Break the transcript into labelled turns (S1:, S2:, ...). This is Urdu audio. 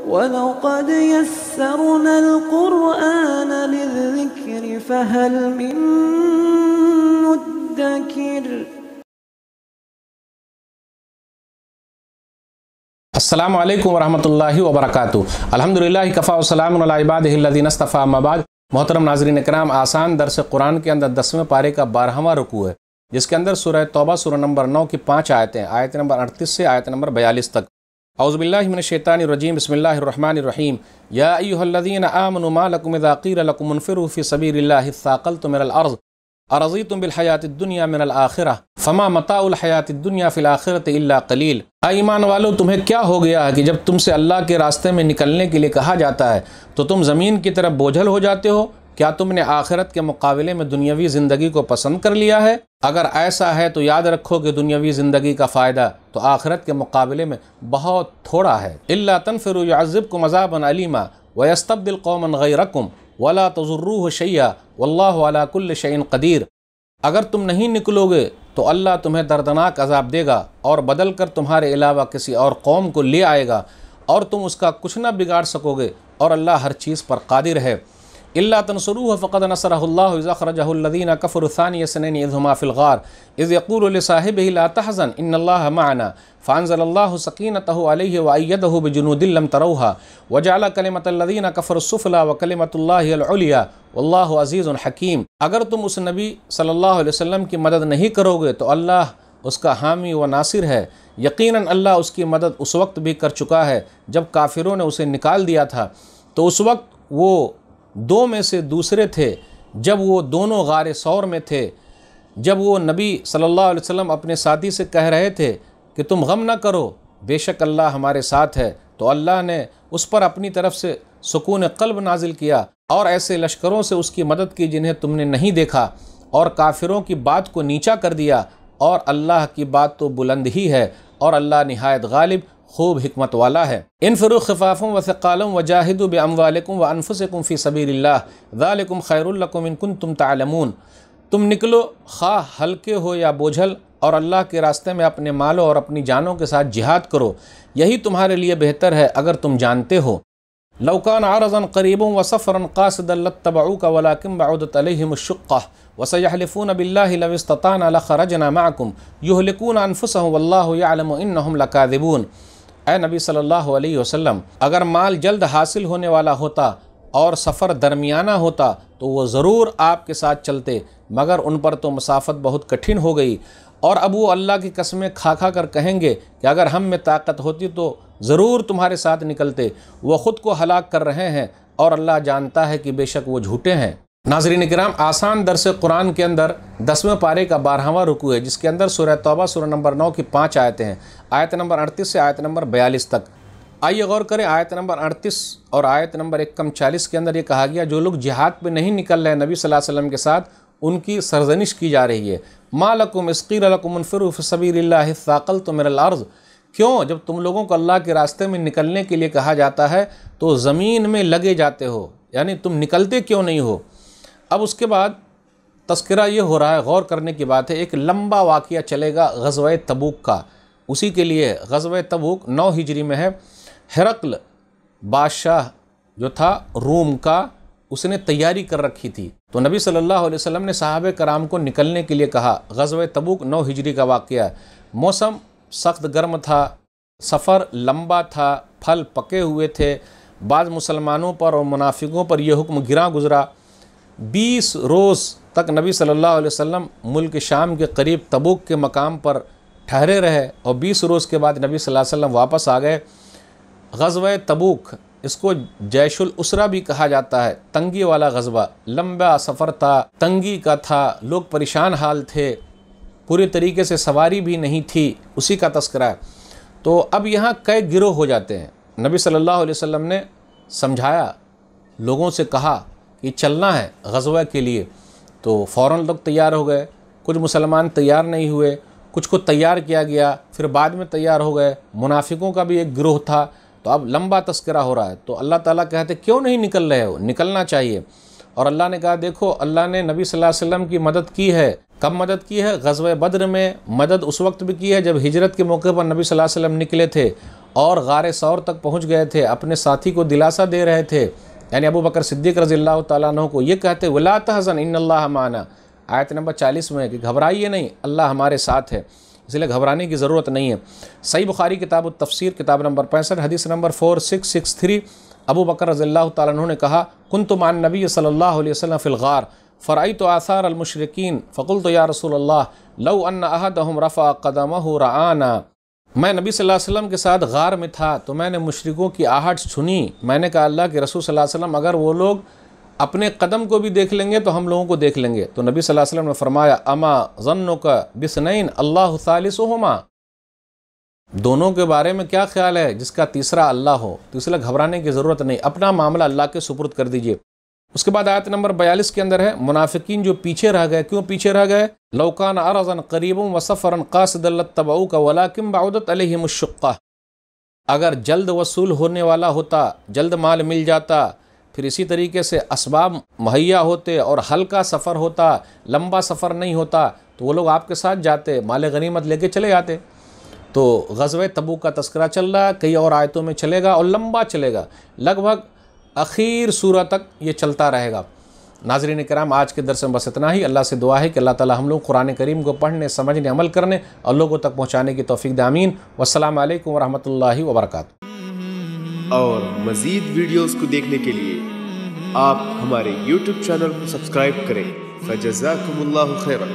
S1: وَلَقَدْ يَسَّرْنَا الْقُرْآنَ لِلذِّكْرِ فَهَلْ مِن مُّدَّكِرٍ۔
S2: السلام علیکم ورحمۃ اللہ وبرکاتہ۔ الحمدللہ کفا وسلام علی عبادہ الذین اصطفیٰ، اما بعد۔ محترم ناظرین کرام، آسان درس قرآن کے اندر 10ویں پارے کا 12واں رکوع ہے، جس کے اندر سورہ توبہ سورہ نمبر 9 کی 5 آیتیں، آیت نمبر 38 سے آیت نمبر 42 تک۔ اعوذ باللہ من الشیطان الرجیم، بسم اللہ الرحمن الرحیم۔ یا ایھا الذین آمنوا ما لکم اذا قیل لکم انفروا فی سبیل اللہ اثاقلتم الی الارض ارضیتم بالحیاۃ الدنیا من الآخرہ فما متاع الحیاۃ الدنیا فی الآخرۃ الا قلیل۔ اے ایمان والو، تمہیں کیا ہو گیا ہے کہ جب تم سے اللہ کے راستے میں نکلنے کے لیے کہا جاتا ہے تو تم زمین کی طرف بوجھل ہو جاتے ہو؟ کیا تم نے آخرت کے مقابلے میں دنیاوی زندگی کو پسند کر لیا ہے؟ اگر ایسا ہے تو یاد رکھو کہ دنیاوی زندگی کا فائدہ تو آخرت کے مقابلے میں بہت تھوڑا ہے۔ الا تنفروا يعذبكم عذابا علیما ويستبدل قوما غیرکم ولا تضروه شیئا واللہ علی کل شیء قدیر۔ اگر تم نہیں نکلو گے تو اللہ تمہیں دردناک عذاب دے گا اور بدل کر تمہارے علاوہ کسی اور قوم کو لے آئے گا اور تم اس کا کچھ نہ بگاڑ سکو گے، اور اللہ ہر چیز پر قادر ہے۔ الا تنصروه فقد نصرہ اللہ اذ اخرجہ الذین کفروا ثانی اثنین اذ ہما فی الغار اذ یقول لصاحبہ لا تحزن ان اللہ معنا فانزل اللہ سکینتہ علیہ وأیدہ بجنود لم تروها وجعل کلمۃ الذین کفروا السفلی وکلمۃ اللہ العلیٰ واللہ عزیز حکیم۔ اگر تم اس نبی صلی اللہ علیہ وسلم کی مدد نہیں کرو گے تو اللہ اس کا حامی و ناصر ہے، یقیناً اللہ اس کی مدد اس وقت بھی کر چکا ہے جب کافروں نے اسے نکال دیا تھا، تو اس وقت وہ دو میں سے دوسرے تھے، جب وہ دونوں غار ثور میں تھے، جب وہ نبی صلی اللہ علیہ وسلم اپنے ساتھی سے کہہ رہے تھے کہ تم غم نہ کرو، بے شک اللہ ہمارے ساتھ ہے، تو اللہ نے اس پر اپنی طرف سے سکون قلب نازل کیا اور ایسے لشکروں سے اس کی مدد کی جنہیں تم نے نہیں دیکھا، اور کافروں کی بات کو نیچا کر دیا، اور اللہ کی بات تو بلند ہی ہے، اور اللہ نہایت غالب خوب حکمت والا ہے۔ انفروا خفافا وثقالا وجاہدوا باموالکم وانفسکم فی سبیل اللہ ذالکم خیر لکم ان کنتم تعلمون۔ تم نکلو، خواہ ہلکے ہو یا بوجھل، اور اللہ کے راستے میں اپنے مالوں اور اپنی جانوں کے ساتھ جہاد کرو، یہی تمہارے لیے بہتر ہے اگر تم جانتے ہو۔ لو کان عرضا قریبا وسفرا قاصدا لاتبعوک ولکن بعدت علیہم الشقہ وسیحلفون باللہ لو استطعنا لخرجنا معکم یہلکون انفسہم واللہ یعلم انہم لکاذبون۔ اے نبی صلی اللہ علیہ وسلم، اگر مال جلد حاصل ہونے والا ہوتا اور سفر درمیانہ ہوتا تو وہ ضرور آپ کے ساتھ چلتے، مگر ان پر تو مسافت بہت کٹھن ہو گئی، اور اب وہ اللہ کی قسمیں کھا کھا کر کہیں گے کہ اگر ہم میں طاقت ہوتی تو ضرور تمہارے ساتھ نکلتے۔ وہ خود کو ہلاک کر رہے ہیں اور اللہ جانتا ہے کہ بے شک وہ جھوٹے ہیں۔ ناظرین کرام، آسان درس قرآن کے اندر 10ویں پارے کا 12واں رکوع ہے، جس کے اندر سورہ توبہ سورہ نمبر 9 کی 5 آیتیں ہیں، آیت نمبر 38 سے آیت نمبر 42 تک۔ آئیے غور کریں، آیت نمبر 38 اور آیت نمبر 140 کے اندر یہ کہا گیا جو لوگ جہاد پہ نہیں نکل رہے نبی صلی اللہ علیہ وسلم کے ساتھ، ان کی سرزنش کی جا رہی ہے۔ ما لکم اذ قیل لکم انفروا فی سبیل اللہ اثاقلتم الی الارض۔ کیوں جب تم لوگوں کو اللہ کے راستے میں نکلنے کے لیے کہا جاتا ہے تو زمین میں لگے جاتے ہو، یعنی تم نکلتے کیوں نہیں ہو؟ اب اس کے بعد تذکرہ یہ ہو رہا ہے، غور کرنے کی بات ہے، ایک لمبا واقعہ چلے گا غزوہ تبوک کا، اسی کے لیے غزوہ تبوک 9 ہجری میں ہے۔ ہرقل بادشاہ جو تھا روم کا، اس نے تیاری کر رکھی تھی، تو نبی صلی اللہ علیہ وسلم نے صحابہ کرام کو نکلنے کے لیے کہا۔ غزوہ تبوک 9 ہجری کا واقعہ ہے۔ موسم سخت گرم تھا، سفر لمبا تھا، پھل پکے ہوئے تھے، بعض مسلمانوں پر اور منافقوں پر یہ حکم گراں گزرا۔ 20 روز تک نبی صلی اللہ علیہ وسلم ملک شام کے قریب تبوک کے مقام پر ٹھہرے رہے، اور 20 روز کے بعد نبی صلی اللہ علیہ وسلم واپس آ گئے۔ غزوہ تبوک، اس کو جیش الاسرہ بھی کہا جاتا ہے، تنگی والا غزوہ، لمبا سفر تھا، تنگی کا تھا، لوگ پریشان حال تھے، پوری طریقے سے سواری بھی نہیں تھی، اسی کا تذکرہ ہے۔ تو اب یہاں کئی گروہ ہو جاتے ہیں۔ نبی صلی اللہ علیہ وسلم نے سمجھایا، لوگوں سے کہا کہ چلنا ہے غزوہ کے لیے، تو فوراً لوگ تیار ہو گئے۔ کچھ مسلمان تیار نہیں ہوئے، کچھ کو تیار کیا گیا، پھر بعد میں تیار ہو گئے۔ منافقوں کا بھی ایک گروہ تھا۔ تو اب لمبا تذکرہ ہو رہا ہے، تو اللہ تعالیٰ کہتے کیوں نہیں نکل رہے ہو؟ نکلنا چاہیے۔ اور اللہ نے کہا دیکھو اللہ نے نبی صلی اللہ علیہ وسلم کی مدد کی ہے. کب مدد کی ہے؟ غزوہ بدر میں. مدد اس وقت بھی کی ہے جب ہجرت کے موقع پر نبی صلی اللہ علیہ وسلم نکلے تھے اور غار ثور تک پہنچ گئے تھے، اپنے ساتھی کو دلاسا دے رہے تھے، یعنی ابو بکر صدیق رضی اللہ تعالیٰ عنہ کو یہ کہتے وَلَا تَحْزَنْ إِنَّ اللَّهَ مَعَنَا، آیت نمبر 40 میں کہ گھبرائیے نہیں، اللہ ہمارے ساتھ ہے، اس لیے گھبرانے کی ضرورت نہیں ہے. صحیح بخاری کتاب التفسیر کتاب نمبر 65 حدیث نمبر 4663 ابو بکر رضی اللہ تعالیٰ عنہ نے کہا كنت مع النبی صلی اللہ علیہ وسلم فی الغار فرأیت آثار المشرکین فقلت یا رسول اللہ لو ان احدهم رفع قدمه رعانا. میں نبی صلی اللہ علیہ وسلم کے ساتھ غار میں تھا تو میں نے مشرکوں کی آہٹ سنی. میں نے کہا اللہ کے رسول صلی اللہ علیہ وسلم اگر وہ لوگ اپنے قدم کو بھی دیکھ لیں گے تو ہم لوگوں کو دیکھ لیں گے. تو نبی صلی اللہ علیہ وسلم نے فرمایا اما ظنک باثنین اللہ ثالثہما، دونوں کے بارے میں کیا خیال ہے جس کا تیسرا اللہ ہو. تو اس لیے گھبرانے کی ضرورت نہیں، اپنا معاملہ اللہ کے سپرد کر دیجئے. اس کے بعد آیت نمبر 42 کے اندر ہے منافقین جو پیچھے رہ گئے. کیوں پیچھے رہ گئے؟ لو کان ارضا قریبا وسفرا قاصدا لاتبعوک ولکن بعدت علیہم الشقہ، اگر جلد وصول ہونے والا ہوتا، جلد مال مل جاتا، پھر اسی طریقے سے اسباب مہیا ہوتے اور ہلکا سفر ہوتا، لمبا سفر نہیں ہوتا، تو وہ لوگ آپ کے ساتھ جاتے، مال غنیمت لے کے چلے جاتے. تو غزوہ تبوک کا تذکرہ چل رہا ہے، کئی اور آیتوں میں چلے گا اور لمبا چلے گا، لگ بھگ اخیر سورہ تک یہ چلتا رہے گا. ناظرین کرام آج کے درس میں بس اتنا ہی. اللہ سے دعا ہے کہ اللہ تعالی ہم لوگ قرآن کریم کو پڑھنے، سمجھنے، عمل کرنے اور لوگوں تک پہنچانے کی توفیق دے. آمین. والسلام علیکم ورحمۃ اللہ وبرکاتہ.
S3: اور مزید ویڈیوز کو دیکھنے کے لیے آپ ہمارے YouTube چینل کو سبسکرائب کریں. فجزاکم اللہ خیرا.